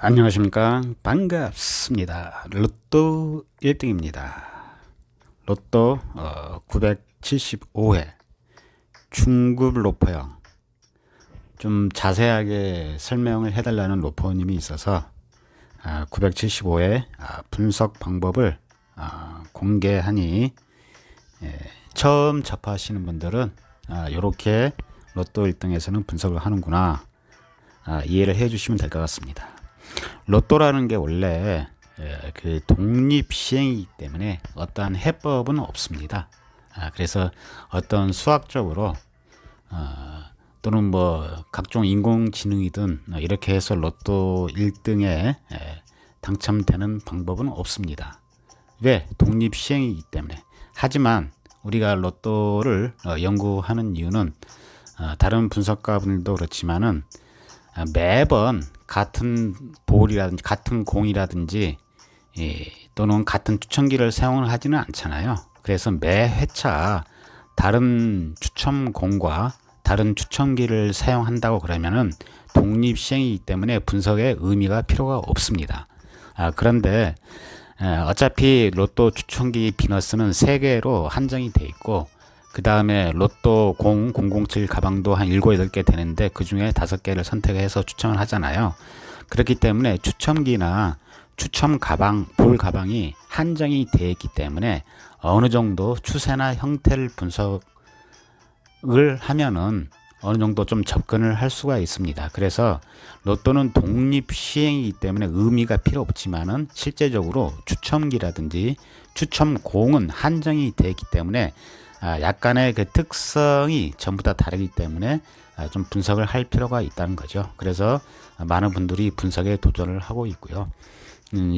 안녕하십니까. 반갑습니다. 로또 1등입니다. 로또 975회 중급 로퍼형 좀 자세하게 설명을 해달라는 로퍼님이 있어서 975회 분석 방법을 공개하니 처음 접하시는 분들은 이렇게 로또 1등에서는 분석을 하는구나 이해를 해 주시면 될 것 같습니다. 로또라는 게 원래 그 독립 시행이기 때문에 어떠한 해법은 없습니다. 그래서 어떤 수학적으로 또는 뭐 각종 인공지능이든 이렇게 해서 로또 1등에 당첨되는 방법은 없습니다. 왜? 독립 시행이기 때문에. 하지만 우리가 로또를 연구하는 이유는 다른 분석가분들도 그렇지만은 매번 같은 볼이라든지 같은 공이라든지 또는 같은 추첨기를 사용을 하지는 않잖아요. 그래서 매 회차 다른 추첨공과 다른 추첨기를 사용한다고 그러면은 독립 시행이기 때문에 분석에 의미가 필요가 없습니다. 그런데 어차피 로또 추첨기 비너스는 3개로 한정이 돼 있고 그 다음에 로또 007 가방도 한 7, 8개 되는데 그 중에 5개를 선택해서 추첨을 하잖아요. 그렇기 때문에 추첨기나 추첨 가방, 볼 가방이 한정이 되어 있기 때문에 어느 정도 추세나 형태를 분석을 하면은 어느 정도 좀 접근을 할 수가 있습니다. 그래서 로또는 독립 시행이기 때문에 의미가 필요 없지만은 실제적으로 추첨기라든지 추첨공은 한정이 되어 있기 때문에 약간의 그 특성이 전부 다 다르기 때문에 좀 분석을 할 필요가 있다는 거죠. 그래서 많은 분들이 분석에 도전을 하고 있고요.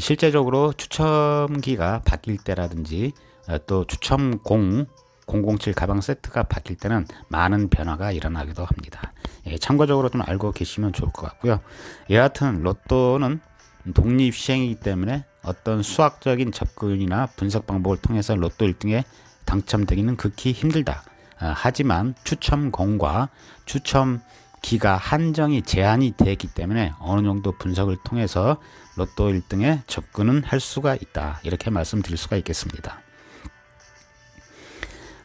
실제적으로 추첨기가 바뀔 때라든지 또 추첨공 007 가방 세트가 바뀔 때는 많은 변화가 일어나기도 합니다. 참고적으로 좀 알고 계시면 좋을 것 같고요. 여하튼 로또는 독립 시행이기 때문에 어떤 수학적인 접근이나 분석 방법을 통해서 로또 1등에 당첨되기는 극히 힘들다. 하지만 추첨공과 추첨기가 한정이 제한이 되었기 때문에 어느 정도 분석을 통해서 로또 1등에 접근은 할 수가 있다. 이렇게 말씀드릴 수가 있겠습니다.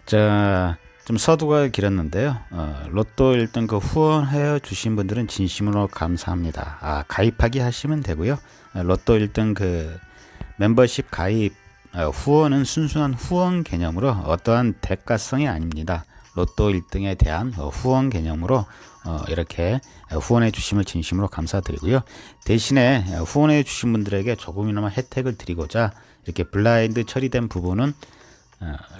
자, 좀 서두가 길었는데요. 로또 1등 그 후원해 주신 분들은 진심으로 감사합니다. 가입하기 하시면 되고요. 로또 1등 그 멤버십 가입 후원은 순수한 후원 개념으로 어떠한 대가성이 아닙니다. 로또 1등에 대한 후원 개념으로 이렇게 후원해 주심을 진심으로 감사드리고요. 대신에 후원해 주신 분들에게 조금이나마 혜택을 드리고자 이렇게 블라인드 처리된 부분은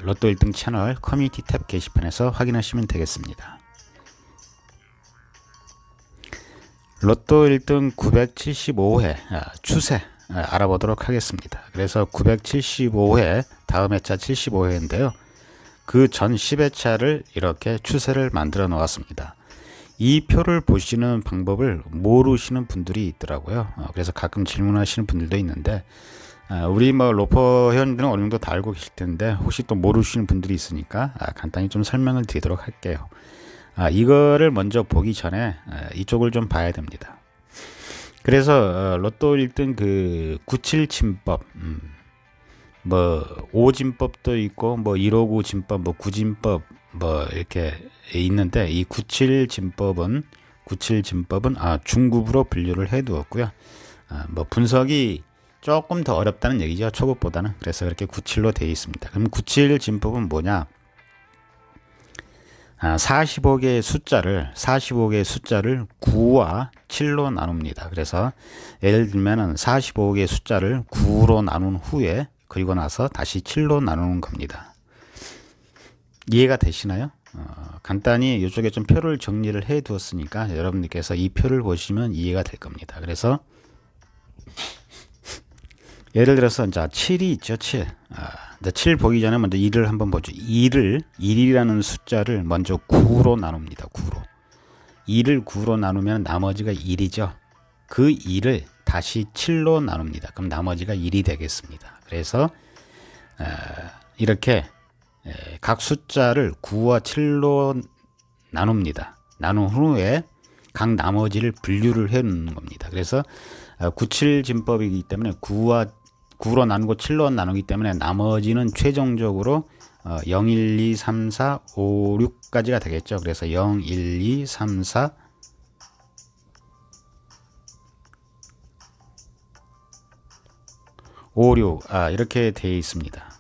로또 1등 채널 커뮤니티 탭 게시판에서 확인하시면 되겠습니다. 로또 1등 975회 추세 알아보도록 하겠습니다. 그래서 975회 다음 회차 75회인데요. 그 전 10회차를 이렇게 추세를 만들어 놓았습니다. 이 표를 보시는 방법을 모르시는 분들이 있더라고요. 그래서 가끔 질문하시는 분들도 있는데 우리 뭐 로퍼 회원들은 어느 정도 다 알고 계실 텐데 혹시 또 모르시는 분들이 있으니까 간단히 좀 설명을 드리도록 할게요. 이거를 먼저 보기 전에 이쪽을 좀 봐야 됩니다. 그래서 로또 1등 그 97 진법, 뭐 5진법도 있고 뭐 159 진법, 뭐 9진법 뭐 이렇게 있는데 이 97 진법은 중급으로 분류를 해 두었고요. 뭐 분석이 조금 더 어렵다는 얘기죠. 초급보다는. 그래서 그렇게 97로 되어 있습니다. 그럼 97 진법은 뭐냐? 45개의 숫자를 9와 7로 나눕니다. 그래서 예를 들면은 45개의 숫자를 9로 나눈 후에 그리고 나서 다시 7로 나누는 겁니다. 이해가 되시나요? 간단히 이쪽에 좀 표를 정리를 해 두었으니까 여러분들께서 이 표를 보시면 이해가 될 겁니다. 그래서 예를 들어서 이제 7이 있죠. 7. 7 보기 전에 먼저 1을 한번 보죠. 1이라는 숫자를 먼저 9로 나눕니다. 9로. 2를 9로 나누면 나머지가 1이죠. 그 2를 다시 7로 나눕니다. 그럼 나머지가 1이 되겠습니다. 그래서 이렇게 각 숫자를 9와 7로 나눕니다. 나눈 후에 각 나머지를 분류를 해 놓는 겁니다. 그래서 97 진법이기 때문에 9로 나누고 7로 나누기 때문에 나머지는 최종적으로 0, 1, 2, 3, 4, 5, 6까지가 되겠죠. 그래서 0, 1, 2, 3, 4, 5, 6 이렇게 되어 있습니다.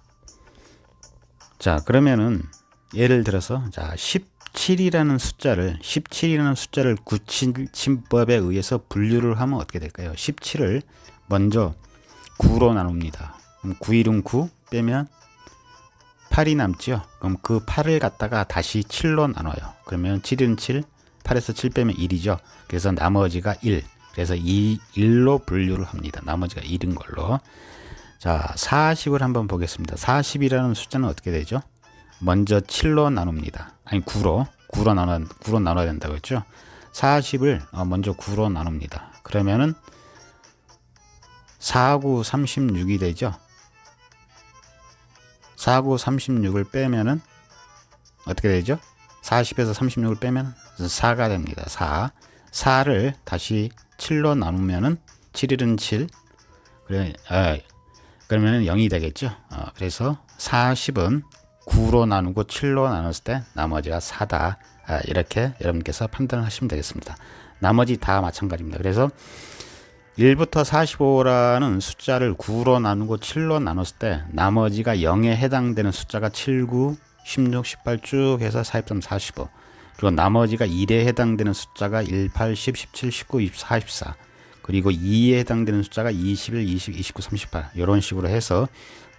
자, 그러면은 예를 들어서 자 17이라는 숫자를 97진법에 의해서 분류를 하면 어떻게 될까요? 17을 먼저 9로 나눕니다. 그럼 9, 1은 9 빼면 8이 남죠. 그럼 그 8을 갖다가 다시 7로 나눠요. 그러면 7은 7, 8에서 7 빼면 1이죠. 그래서 나머지가 1. 그래서 1로 분류를 합니다. 나머지가 1인 걸로. 자, 40을 한번 보겠습니다. 40이라는 숫자는 어떻게 되죠? 먼저 7로 나눕니다. 아니 9로 나눠야 된다고 했죠. 40을 먼저 9로 나눕니다. 그러면은 4, 9, 36이 되죠. 4, 9, 36을 빼면은 어떻게 되죠? 40에서 36을 빼면 4가 됩니다. 4를 다시 7로 나누면은 7일은 7. 그러면은 0이 되겠죠. 그래서 40은 9로 나누고 7로 나눴을 때 나머지가 4다. 이렇게 여러분께서 판단을 하시면 되겠습니다. 나머지 다 마찬가지입니다. 그래서 1부터 45라는 숫자를 9로 나누고 7로 나눴을 때 나머지가 0에 해당되는 숫자가 7, 9, 16, 18 쭉 해서 43, 45. 그리고 나머지가 1에 해당되는 숫자가 1, 8, 10, 17, 19, 24, 44. 그리고 2에 해당되는 숫자가 21, 20, 29, 38. 이런 식으로 해서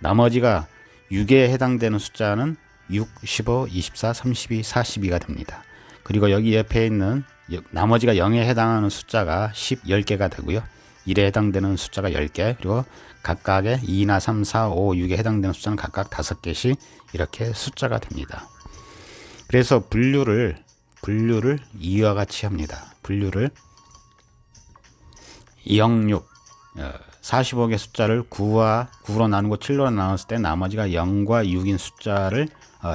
나머지가 6에 해당되는 숫자는 6, 15, 24, 32, 42가 됩니다. 그리고 여기 옆에 있는 나머지가 0에 해당하는 숫자가 10, 10개가 되고요. 1에 해당되는 숫자가 10개, 그리고 각각의 2나 3, 4, 5, 6에 해당되는 숫자는 각각 5개씩 이렇게 숫자가 됩니다. 그래서 분류를 이와 같이 합니다. 분류를 0, 6, 45개 숫자를 9로 나누고 7로 나눴을 때 나머지가 0과 6인 숫자를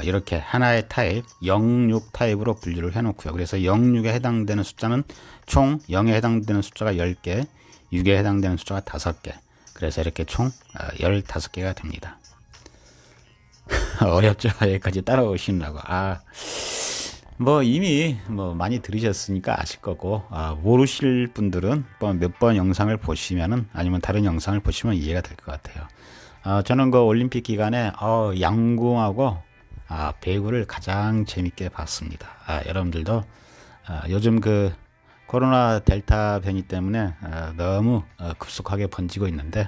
이렇게 하나의 타입 0, 6 타입으로 분류를 해놓고요. 그래서 0, 6에 해당되는 숫자는 총 0에 해당되는 숫자가 10개, 6에 해당되는 숫자가 5개. 그래서 이렇게 총 15개가 됩니다. 어렵죠? 여기까지 따라오시느라고. 뭐 이미 많이 들으셨으니까 아실 거고, 모르실 분들은 몇 번 영상을 보시면은 아니면 다른 영상을 보시면 이해가 될 것 같아요. 저는 그 올림픽 기간에 양궁하고 배구를 가장 재밌게 봤습니다. 여러분들도 요즘 그 코로나 델타 변이 때문에 너무 급속하게 번지고 있는데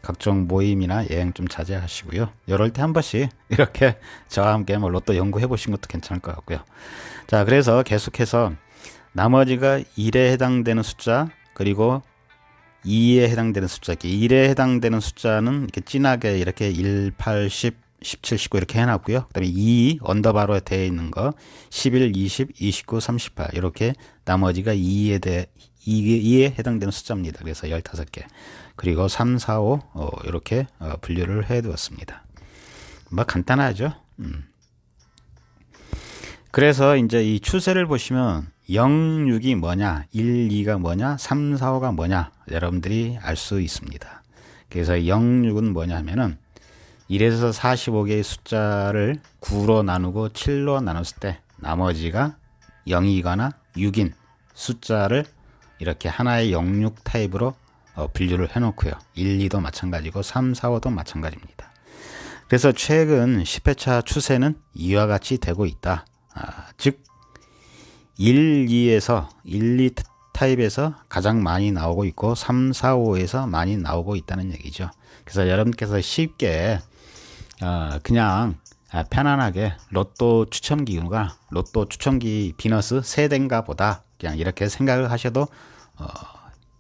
각종 모임이나 여행 좀 자제하시고요. 이럴 때 한 번씩 이렇게 저와 함께 로또 연구해 보신 것도 괜찮을 것 같고요. 자, 그래서 계속해서 나머지가 1에 해당되는 숫자, 그리고 2에 해당되는 숫자, 1에 해당되는 숫자는 이렇게 진하게 이렇게 1, 8, 10, 17, 19 이렇게 해놨고요. 그 다음에 2 언더바로 되어 있는 거 11, 20, 29, 38 이렇게 나머지가 2에 해당되는 숫자입니다. 그래서 15개. 그리고 3, 4, 5 이렇게 분류를 해 두었습니다. 뭐 간단하죠. 그래서 이제 이 추세를 보시면 0, 6이 뭐냐, 1, 2가 뭐냐, 3, 4, 5가 뭐냐 여러분들이 알 수 있습니다. 그래서 0, 6은 뭐냐 하면은 1에서 45개의 숫자를 9로 나누고 7로 나눴을 때 나머지가 0이거나 6인 숫자를 이렇게 하나의 0, 6 타입으로 분류를 해놓고요. 1, 2도 마찬가지고 3, 4, 5도 마찬가지입니다. 그래서 최근 10회차 추세는 이와 같이 되고 있다. 즉 1, 2에서 1, 2 타입에서 가장 많이 나오고 있고 3, 4, 5에서 많이 나오고 있다는 얘기죠. 그래서 여러분께서 쉽게 그냥 편안하게 로또 추첨기가 로또 추첨기 비너스 세대인가 보다 그냥 이렇게 생각을 하셔도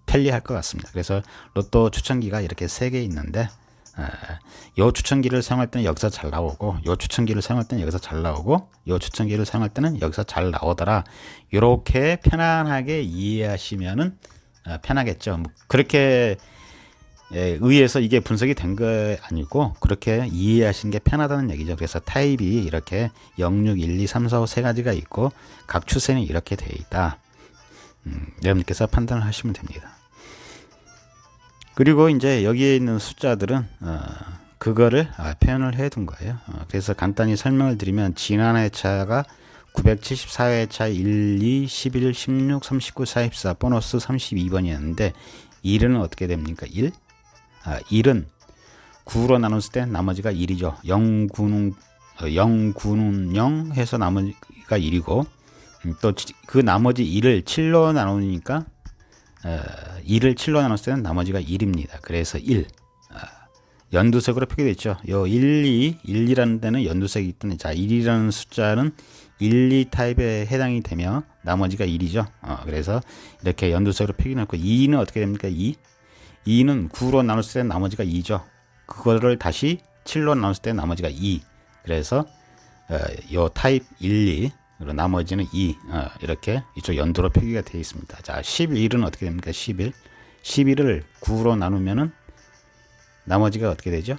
편리할 것 같습니다. 그래서 로또 추첨기가 이렇게 3개 있는데 요 추첨기를 사용할 때는 여기서 잘 나오고 요 추첨기를 사용할 때는 여기서 잘 나오고 요 추첨기를 사용할 때는 여기서 잘 나오더라. 이렇게 편안하게 이해하시면은 편하겠죠. 뭐 그렇게 의해서 이게 분석이 된 거 아니고 그렇게 이해하시는 게 편하다는 얘기죠. 그래서 타입이 이렇게 0, 6, 1, 2, 3, 4, 5 세 가지가 있고 각 추세는 이렇게 되어 있다. 여러분께서 판단을 하시면 됩니다. 그리고 이제 여기에 있는 숫자들은 그거를 표현을 해 둔 거예요. 그래서 간단히 설명을 드리면 지난 회차가 974회차 1, 2, 11, 16, 39, 44 보너스 32번이었는데 1은 어떻게 됩니까? 1? 1은 9로 나눴을 때 나머지가 1이죠. 0, 9는 0 해서 나머지가 1이고 또 그 나머지 1을 7로 나누니까 2를 7로 나눴을 때는 나머지가 1입니다. 그래서 1. 연두색으로 표기됐죠. 요 1, 2, 1이라는 데는 연두색이 있던데 자 1이라는 숫자는 1, 2 타입에 해당이 되며 나머지가 1이죠. 그래서 이렇게 연두색으로 표기해놓고 2는 어떻게 됩니까? 2. 2는 9로 나눴을 때 나머지가 2죠. 그거를 다시 7로 나눴을 때 나머지가 2. 그래서 요 타입 1, 2 그리고 나머지는 2 이렇게 이쪽 연두로 표기가 되어 있습니다. 자 11은 어떻게 됩니까? 11. 11을 9로 나누면은 나머지가 어떻게 되죠?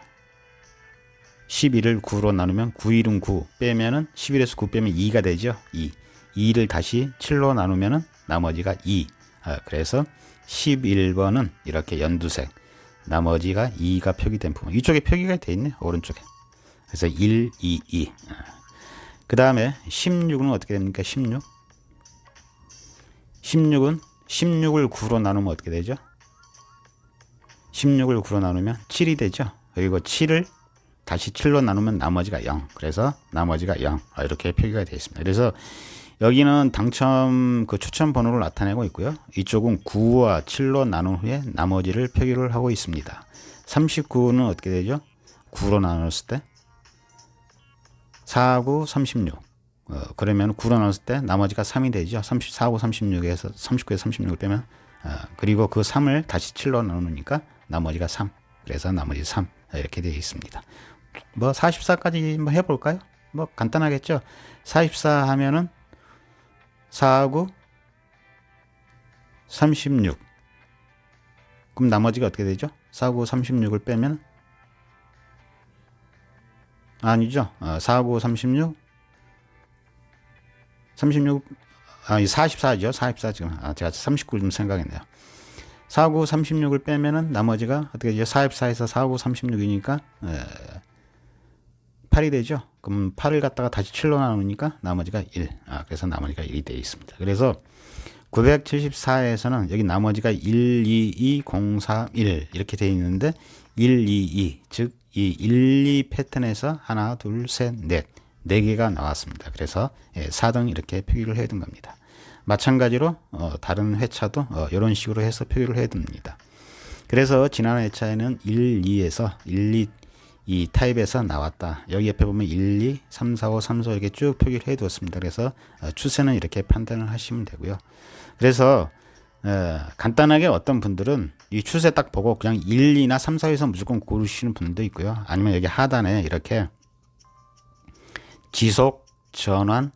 11을 9로 나누면 9, 1은 9 빼면은 11에서 9 빼면 2가 되죠. 2. 2를 다시 7로 나누면은 나머지가 2. 그래서 11번은 이렇게 연두색. 나머지가 2가 표기된 부분. 이쪽에 표기가 되어 있네. 오른쪽에. 그래서 1, 2, 2. 그 다음에 16은 어떻게 됩니까? 16. 16은 16을 9로 나누면 어떻게 되죠? 16을 9로 나누면 7이 되죠. 그리고 7을 다시 7로 나누면 나머지가 0. 그래서 나머지가 0. 이렇게 표기가 되어 있습니다. 그래서 여기는 당첨 그 추첨 번호를 나타내고 있고요. 이쪽은 9와 7로 나눈 후에 나머지를 표기를 하고 있습니다. 39는 어떻게 되죠? 9로 나눴을 때 4, 9, 36. 그러면 9로 나눴을 때 나머지가 3이 되죠. 4, 9, 36에서 39에서 36을 빼면 그리고 그 3을 다시 7로 나누니까 나머지가 3. 그래서 나머지 3. 이렇게 되어 있습니다. 뭐 44까지 뭐 해볼까요? 뭐 간단하겠죠. 44 하면은 4하고 36. 그럼 나머지가 어떻게 되죠? 4하고 36을 빼면 아니죠. 4하고 36 44죠. 44 지금 제가 39 좀 생각했네요. 4하고 36을 빼면은 나머지가 어떻게 되죠? 44에서 4하고 36이니까 8이 되죠. 그럼 8을 갖다가 다시 7로 나누니까 나머지가 1. 그래서 나머지가 1이 되어 있습니다. 그래서 974에서는 여기 나머지가 1, 2, 2, 0, 3, 1 이렇게 되어 있는데 1, 2, 2 즉 이 1, 2 패턴에서 하나, 둘, 셋, 넷 4개가 나왔습니다. 그래서 4등 이렇게 표기를 해둔 겁니다. 마찬가지로 다른 회차도 이런 식으로 해서 표기를 해둡니다. 그래서 지난 회차에는 1, 2에서 1, 2 이 타입에서 나왔다. 여기 옆에 보면 1, 2, 3, 4, 5, 3, 4 이렇게 쭉 표기를 해 두었습니다. 그래서 추세는 이렇게 판단을 하시면 되고요. 그래서 간단하게 어떤 분들은 이 추세 딱 보고 그냥 1, 2나 3, 4에서 무조건 고르시는 분도 있고요. 아니면 여기 하단에 이렇게 지속, 전환,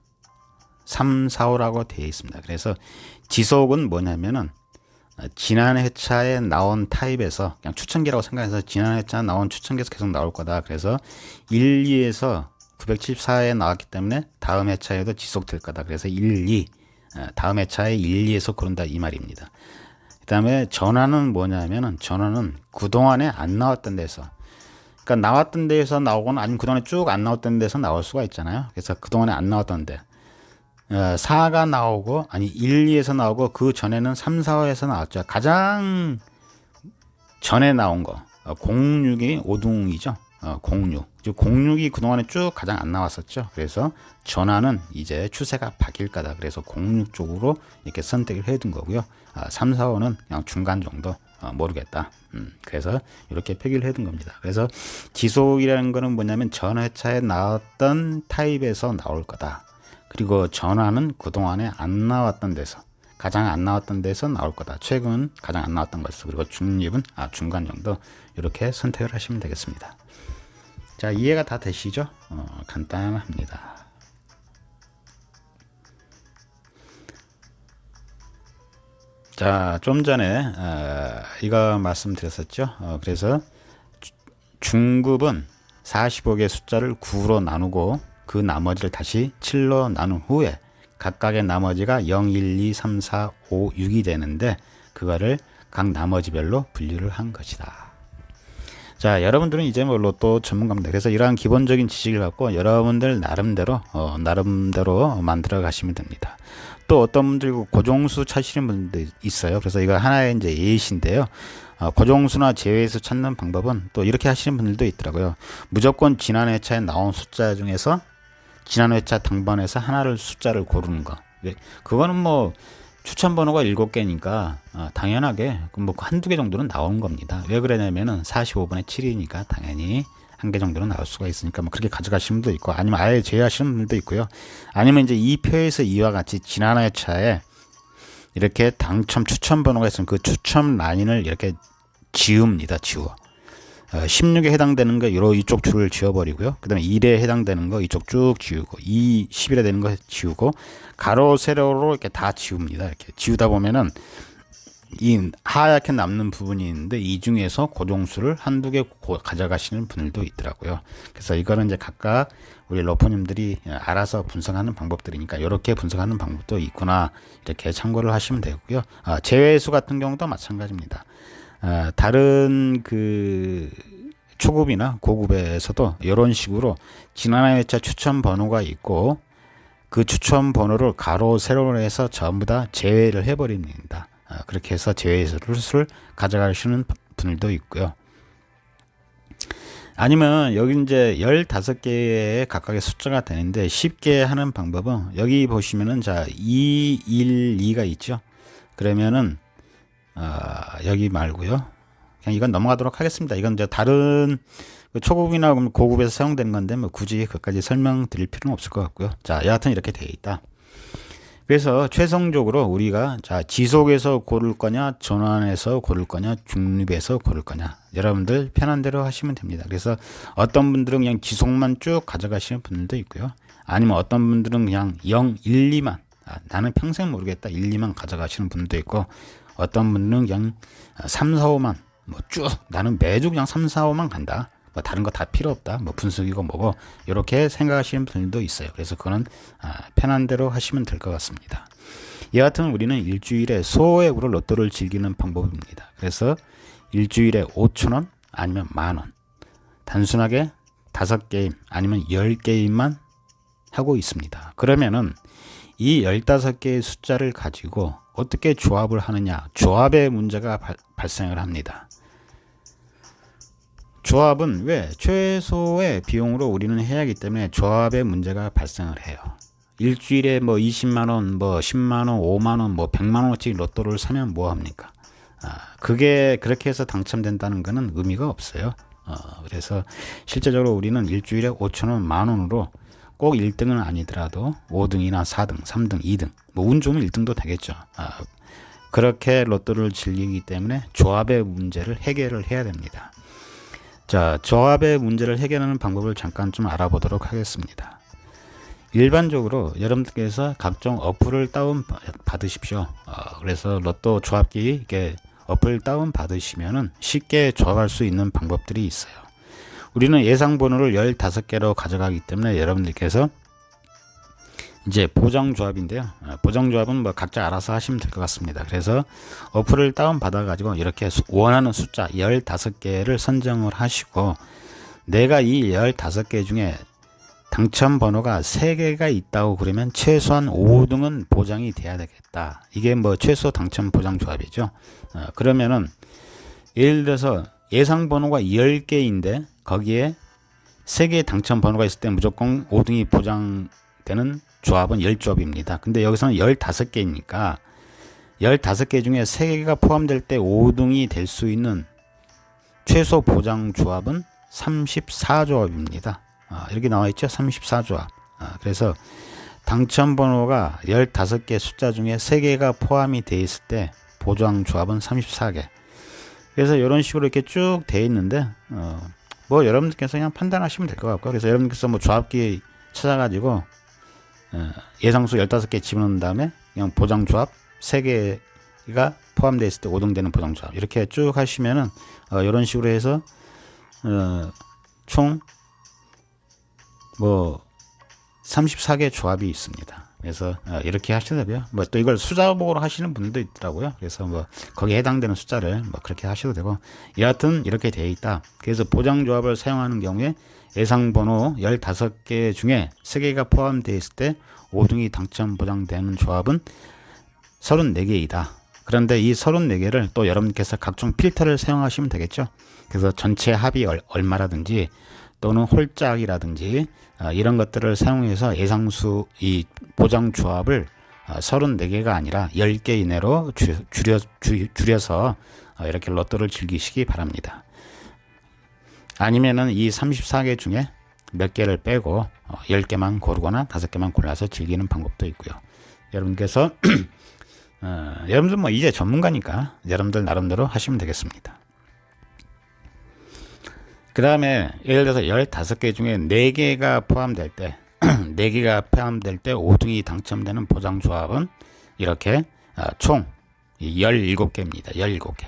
3, 4, 5라고 되어 있습니다. 그래서 지속은 뭐냐면은 지난 회차에 나온 타입에서 그냥 추천기라고 생각해서 지난 회차에 나온 추천기에서 계속 나올 거다. 그래서 1, 2에서 974에 나왔기 때문에 다음 회차에도 지속될 거다. 그래서 1, 2 다음 회차에 1, 2에서 고른다 이 말입니다. 그 다음에 전환은 뭐냐면은 전환은 그동안에 안 나왔던 데서 그러니까 나왔던 데에서 나오거나 아니면 그동안에 쭉 안 나왔던 데서 나올 수가 있잖아요. 그래서 그동안에 안 나왔던 데 4가 나오고 아니 1, 2에서 나오고 그 전에는 3, 4에서 나왔죠. 가장 전에 나온 거 06이 5등이죠. 06. 06이 그동안에 쭉 가장 안 나왔었죠. 그래서 전환은 이제 추세가 바뀔 거다. 그래서 06 쪽으로 이렇게 선택을 해둔 거고요. 3, 4, 5는 그냥 중간 정도 모르겠다. 그래서 이렇게 표기를 해둔 겁니다. 그래서 지속이라는 거는 뭐냐면 전 회차에 나왔던 타입에서 나올 거다. 그리고 전환은 그동안에 안 나왔던 데서 가장 안 나왔던 데서 나올 거다. 최근 가장 안 나왔던 것에서 그리고 중립은 중간 정도 이렇게 선택을 하시면 되겠습니다. 자, 이해가 다 되시죠? 간단합니다. 자, 좀 전에 이거 말씀드렸었죠. 그래서 중급은 45개 숫자를 9로 나누고 그 나머지를 다시 7로 나눈 후에 각각의 나머지가 0, 1, 2, 3, 4, 5, 6이 되는데 그거를 각 나머지별로 분류를 한 것이다. 자, 여러분들은 이제 뭐 로또 전문가입니다. 그래서 이러한 기본적인 지식을 갖고 여러분들 나름대로 만들어 가시면 됩니다. 또 어떤 분들 고정수 찾으시는 분들 있어요. 그래서 이거 하나의 이제 예시인데요. 고정수나 제외수 찾는 방법은 또 이렇게 하시는 분들도 있더라고요. 무조건 지난 회차에 나온 숫자 중에서 지난 회차 당번에서 하나를 숫자를 고르는 거. 그거는 뭐 추천 번호가 7개니까 당연하게 뭐 한두 개 정도는 나오는 겁니다. 왜 그러냐면은 45분의 7이니까 당연히 한 개 정도는 나올 수가 있으니까 뭐 그렇게 가져가시는 분도 있고, 아니면 아예 제외하시는 분도 있고요. 아니면 이제 이 표에서 이와 같이 지난 회차에 이렇게 당첨 추천 번호가 있으면 그 추첨 라인을 이렇게 지웁니다. 지워. 16에 해당되는 거 이쪽 줄을 지워버리고요. 그 다음에 1에 해당되는 거 이쪽 쭉 지우고, 11에 되는 거 지우고, 가로 세로로 이렇게 다 지웁니다. 이렇게 지우다 보면은 이 하얗게 남는 부분이 있는데 이 중에서 고정수를 한두 개 가져가시는 분들도 있더라고요. 그래서 이거는 이제 각각 우리 러퍼님들이 알아서 분석하는 방법들이니까 이렇게 분석하는 방법도 있구나, 이렇게 참고를 하시면 되고요. 제외수 같은 경우도 마찬가지입니다. 다른 그 초급이나 고급에서도 이런 식으로 지난 회차 추천 번호가 있고 그 추천 번호를 가로 세로로 해서 전부 다 제외를 해버립니다. 그렇게 해서 제외수를 가져가시는 분들도 있고요. 아니면 여기 이제 15개의 각각의 숫자가 되는데 쉽게 하는 방법은 여기 보시면은 자 2, 1, 2가 있죠. 그러면은 여기 말고요. 그냥 이건 넘어가도록 하겠습니다. 이건 이제 다른 초급이나 고급에서 사용되는 건데 뭐 굳이 그까지 설명드릴 필요는 없을 것 같고요. 자, 여하튼 이렇게 되어 있다. 그래서 최종적으로 우리가 자 지속에서 고를 거냐, 전환해서 고를 거냐, 중립에서 고를 거냐, 여러분들 편한 대로 하시면 됩니다. 그래서 어떤 분들은 그냥 지속만 쭉 가져가시는 분들도 있고요. 아니면 어떤 분들은 그냥 0, 1, 2만 나는 평생 모르겠다 1, 2만 가져가시는 분들도 있고, 어떤 분들은 그냥 3, 4, 5만 뭐 쭉 나는 매주 그냥 3, 4, 5만 간다, 뭐 다른 거 다 필요 없다, 뭐 분석이고 뭐고 이렇게 생각하시는 분들도 있어요. 그래서 그거는 편한 대로 하시면 될 것 같습니다. 여하튼 우리는 일주일에 소액으로 로또를 즐기는 방법입니다. 그래서 일주일에 5,000원 아니면 10,000원 단순하게 5게임 아니면 10게임만 하고 있습니다. 그러면은 이 15개의 숫자를 가지고 어떻게 조합을 하느냐, 조합의 문제가 발생을 합니다. 조합은 왜? 최소의 비용으로 우리는 해야 하기 때문에 조합의 문제가 발생을 해요. 일주일에 뭐 20만원, 뭐 10만원, 5만원, 뭐 100만원어치 로또를 사면 뭐합니까? 그게 그렇게 해서 당첨된다는 거는 의미가 없어요. 그래서 실제적으로 우리는 일주일에 5,000원, 10,000원으로 꼭 1등은 아니더라도 5등이나 4등, 3등, 2등, 뭐 운 좋으면 1등도 되겠죠. 그렇게 로또를 즐기기 때문에 조합의 문제를 해결을 해야 됩니다. 자, 조합의 문제를 해결하는 방법을 잠깐 좀 알아보도록 하겠습니다. 일반적으로 여러분들께서 각종 어플을 다운 받으십시오. 그래서 로또 조합기 이렇게 어플 다운 받으시면은 쉽게 조합할 수 있는 방법들이 있어요. 우리는 예상 번호를 15개로 가져가기 때문에 여러분들께서 이제 보정조합인데요. 보정조합은 뭐 각자 알아서 하시면 될 것 같습니다. 그래서 어플을 다운 받아 가지고 이렇게 원하는 숫자 15개를 선정을 하시고, 내가 이 15개 중에 당첨 번호가 3개가 있다고 그러면 최소한 5등은 보장이 돼야 되겠다. 이게 뭐 최소 당첨 보장 조합이죠. 그러면은 예를 들어서 예상 번호가 10개인데 거기에 3개의 당첨 번호가 있을 때 무조건 5등이 보장되는 조합은 10조합입니다. 근데 여기서는 15개니까 15개 중에 3개가 포함될 때 5등이 될 수 있는 최소 보장 조합은 34조합입니다. 이렇게 나와 있죠. 34조합. 그래서 당첨 번호가 15개 숫자 중에 3개가 포함이 되어 있을 때 보장 조합은 34개. 그래서 이런 식으로 이렇게 쭉 되어 있는데 뭐 여러분들께서 그냥 판단하시면 될 것 같고요. 그래서 여러분께서 뭐 조합기 찾아가지고 예상수 15개 집어넣은 다음에 그냥 보장조합 3개가 포함되어 있을 때 5등 되는 보장조합 이렇게 쭉 하시면은 이런 식으로 해서 총 뭐 34개 조합이 있습니다. 그래서 이렇게 하셔도 되고요. 뭐 또 이걸 숫자복으로 하시는 분들도 있더라고요. 그래서 뭐 거기에 해당되는 숫자를 뭐 그렇게 하셔도 되고, 여하튼 이렇게 되어 있다. 그래서 보장조합을 사용하는 경우에 예상번호 15개 중에 3개가 포함되어 있을 때 5등이 당첨 보장되는 조합은 34개이다. 그런데 이 34개를 또 여러분께서 각종 필터를 사용하시면 되겠죠. 그래서 전체 합이 얼마라든지 또는 홀짝이라든지 이런 것들을 사용해서 예상수 이 보장 조합을 34개가 아니라 10개 이내로 줄여서 이렇게 로또를 즐기시기 바랍니다. 아니면은 이 34개 중에 몇 개를 빼고 10개만 고르거나 5개만 골라서 즐기는 방법도 있고요. 여러분께서 여러분들 뭐 이제 전문가니까 여러분들 나름대로 하시면 되겠습니다. 그 다음에 예를 들어서 15개 중에 4개가 포함될 때 4개가 포함될 때 5등이 당첨되는 보장조합은 이렇게 총 17개입니다. 17개.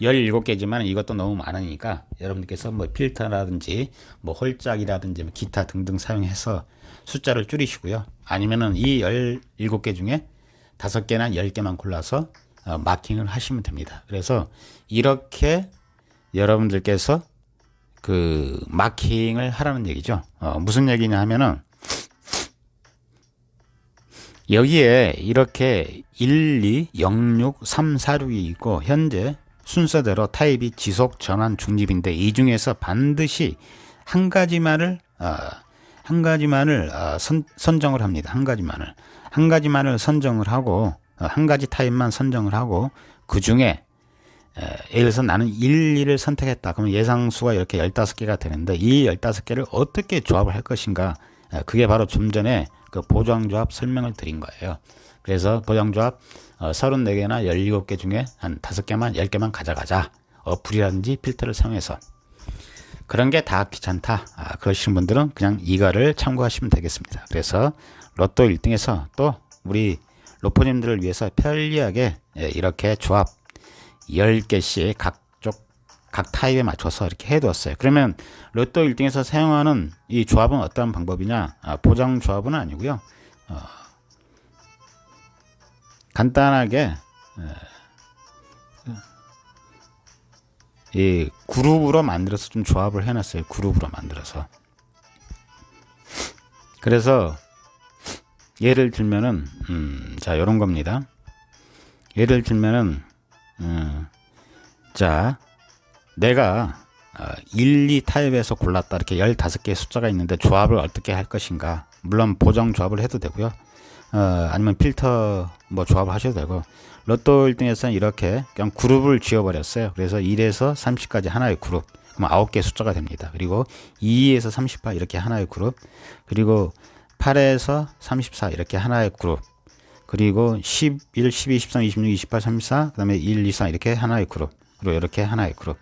17개지만 이것도 너무 많으니까 여러분들께서 뭐 필터라든지 뭐 홀짝이라든지 기타 등등 사용해서 숫자를 줄이시고요. 아니면은 이 17개 중에 5개나 10개만 골라서 마킹을 하시면 됩니다. 그래서 이렇게 여러분들께서 그 마킹을 하라는 얘기죠. 무슨 얘기냐 하면은 여기에 이렇게 1, 2, 0, 6, 3, 4, 6이 있고 현재 순서대로 타입이 지속, 전환, 중립인데 이 중에서 반드시 한 가지만을 선정을 합니다. 한 가지만을 선정을 하고 한 가지 타입만 선정을 하고 그 중에 예를 들어서 나는 1, 2를 선택했다. 그러면 예상수가 이렇게 15개가 되는데 이 15개를 어떻게 조합을 할 것인가, 그게 바로 좀 전에 그 보장조합 설명을 드린 거예요. 그래서 보장조합 34개나 17개 중에 한 5개만 10개만 가져가자. 어플이라든지 필터를 사용해서. 그런 게 다 귀찮다. 그러시는 분들은 그냥 이거를 참고하시면 되겠습니다. 그래서 로또 1등에서 또 우리 로포님들을 위해서 편리하게 이렇게 조합 10개씩 각 타입에 맞춰서 이렇게 해두었어요. 그러면 로또 1등에서 사용하는 이 조합은 어떤 방법이냐? 보장 조합은 아니고요. 간단하게 이 그룹으로 만들어서 좀 조합을 해놨어요. 그룹으로 만들어서. 그래서 예를 들면은 자 요런 겁니다. 예를 들면은 자 내가 1, 2 타입에서 골랐다. 이렇게 15개의 숫자가 있는데 조합을 어떻게 할 것인가. 물론 보정 조합을 해도 되고요. 아니면 필터 뭐 조합을 하셔도 되고, 로또 1등에서는 이렇게 그냥 그룹을 지어버렸어요. 그래서 1에서 30까지 하나의 그룹. 그럼 9개 숫자가 됩니다. 그리고 2에서 38 이렇게 하나의 그룹. 그리고 8에서 34 이렇게 하나의 그룹. 그리고 11, 12, 13, 26, 28, 34, 그 다음에 1, 2, 4 이렇게 하나의 그룹. 그리고 이렇게 하나의 그룹.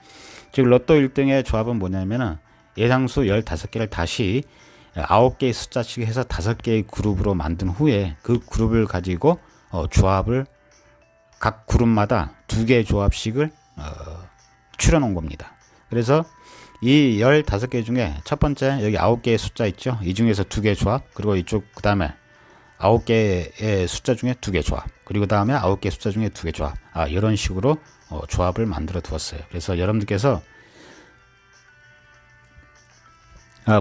즉 로또 1등의 조합은 뭐냐면은 예상수 15개를 다시 9개의 숫자씩 해서 5개의 그룹으로 만든 후에 그 그룹을 가지고 조합을 각 그룹마다 2개의 조합씩을 추려 놓은 겁니다. 그래서 이 15개 중에 첫 번째 여기 9개의 숫자 있죠. 이 중에서 2개 조합, 그리고 이쪽 그 다음에 9개의 숫자 중에 2개 조합, 그리고 다음에 9개 숫자 중에 2개 조합. 이런 식으로 조합을 만들어 두었어요. 그래서 여러분들께서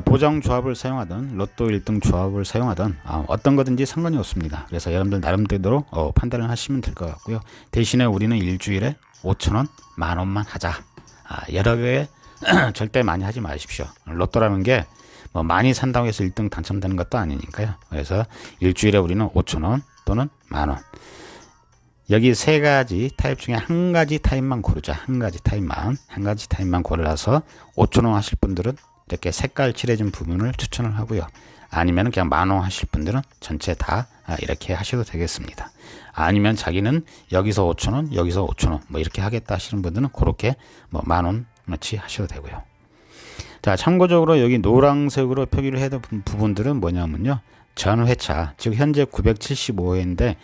보정 조합을 사용하든 로또 1등 조합을 사용하든 어떤 거든지 상관이 없습니다. 그래서 여러분들 나름대로 판단을 하시면 될 것 같고요. 대신에 우리는 일주일에 5,000원, 10,000원만 하자. 여러 개 절대 많이 하지 마십시오. 로또라는 게 뭐 많이 산다고 해서 1등 당첨되는 것도 아니니까요. 그래서 일주일에 우리는 5,000원 또는 10,000원. 여기 세 가지 타입 중에 한 가지 타입만 고르자. 한 가지 타입만 골라서 5,000원 하실 분들은 이렇게 색깔 칠해진 부분을 추천을 하고요. 아니면 그냥 10,000원 하실 분들은 전체 다 이렇게 하셔도 되겠습니다. 아니면 자기는 여기서 5,000원, 여기서 5,000원 뭐 이렇게 하겠다 하시는 분들은 그렇게 뭐 10,000원어치 하셔도 되고요. 자, 참고적으로 여기 노란색으로 표기를 해둔 부분들은 뭐냐면요. 전 회차, 즉 현재 975회인데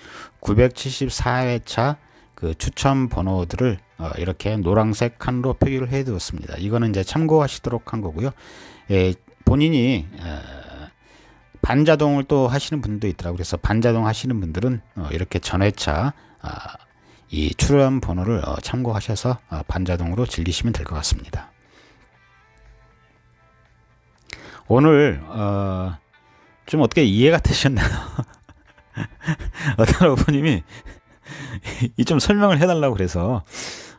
974회차 그 추첨 번호들을 이렇게 노란색 칸으로 표기를 해 두었습니다. 이거는 이제 참고하시도록 한 거고요. 본인이 반자동을 또 하시는 분도 있더라고요. 그래서 반자동 하시는 분들은 이렇게 전회차 이 출연 번호를 참고하셔서 반자동으로 즐기시면 될 것 같습니다. 오늘 좀 어떻게 이해가 되셨나요? 어떤 어부님이 이 좀 설명을 해달라고 그래서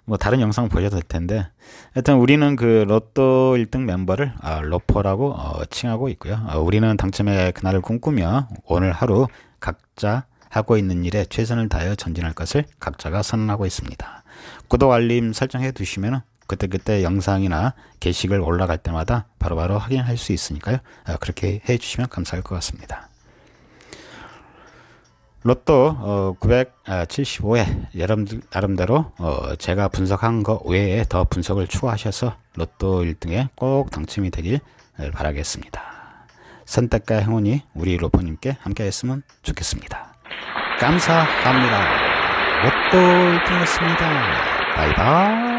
뭐 다른 영상 보셔도 될 텐데, 하여튼 우리는 그 로또 1등 멤버를 로퍼라고 칭하고 있고요. 우리는 당첨의 그날을 꿈꾸며 오늘 하루 각자 하고 있는 일에 최선을 다하여 전진할 것을 각자가 선언하고 있습니다. 구독 알림 설정해 두시면 그때그때 영상이나 게시글 올라갈 때마다 바로바로 확인할 수 있으니까요. 그렇게 해 주시면 감사할 것 같습니다. 로또 975회 여러분들 나름대로 제가 분석한 거 외에 더 분석을 추가하셔서 로또 1등에 꼭 당첨이 되길 바라겠습니다. 선택과 행운이 우리 로퍼님께 함께 했으면 좋겠습니다. 감사합니다. 로또 1등이었습니다. 바이바이.